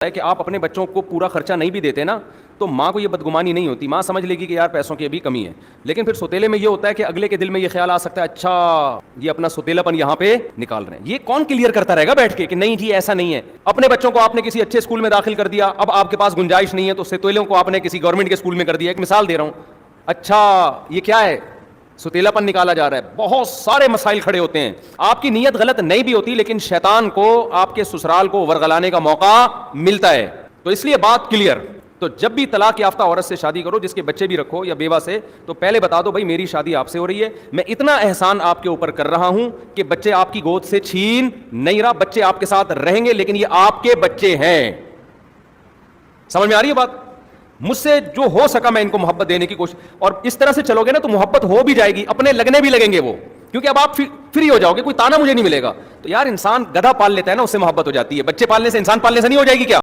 है कि आप अपने बच्चों को पूरा खर्चा नहीं भी देते ना, तो माँ को ये बदगुमानी नहीं होती। माँ समझ लेगी कि यार पैसों की अभी कमी है। लेकिन फिर सौतेले में ये होता है कि अगले के दिल में ये ख्याल आ सकता है, अच्छा ये अपना सौतेलापन यहाँ पे निकाल रहे हैं। ये कौन क्लियर करता रहेगा बैठ के कि नहीं जी ऐसा नहीं है। अपने बच्चों को आपने किसी अच्छे स्कूल में दाखिल कर दिया, अब आपके पास गुंजाइश नहीं है, तो सौतेलों को आपने किसी गवर्नमेंट के स्कूल में कर दिया। एक मिसाल दे रहा हूँ, अच्छा ये क्या है, सुतीलापन निकाला जा रहा है। बहुत सारे मसाइल खड़े होते हैं। आपकी नीयत गलत नहीं भी होती, लेकिन शैतान को आपके ससुराल को वरगलाने का मौका मिलता है। तो इसलिए बात क्लियर। तो जब भी तलाक याफ्ता औरत से शादी करो, जिसके बच्चे भी रखो या बेवा से, तो पहले बता दो भाई मेरी शादी आपसे हो रही है, मैं इतना एहसान आपके ऊपर कर रहा हूं कि बच्चे आपकी गोद से छीन नहीं रहा, बच्चे आपके साथ रहेंगे, लेकिन ये आपके बच्चे हैं। समझ में आ रही है बात? मुझसे जो हो सका मैं इनको मोहब्बत देने की कोशिश, और इस तरह से चलोगे ना तो मोहब्बत हो भी जाएगी, अपने लगने भी लगेंगे वो, क्योंकि अब आप फ्री हो जाओगे, कोई ताना मुझे नहीं मिलेगा। तो यार इंसान गधा पाल लेता है ना, उससे मोहब्बत हो जाती है। बच्चे पालने से, इंसान पालने से नहीं हो जाएगी क्या?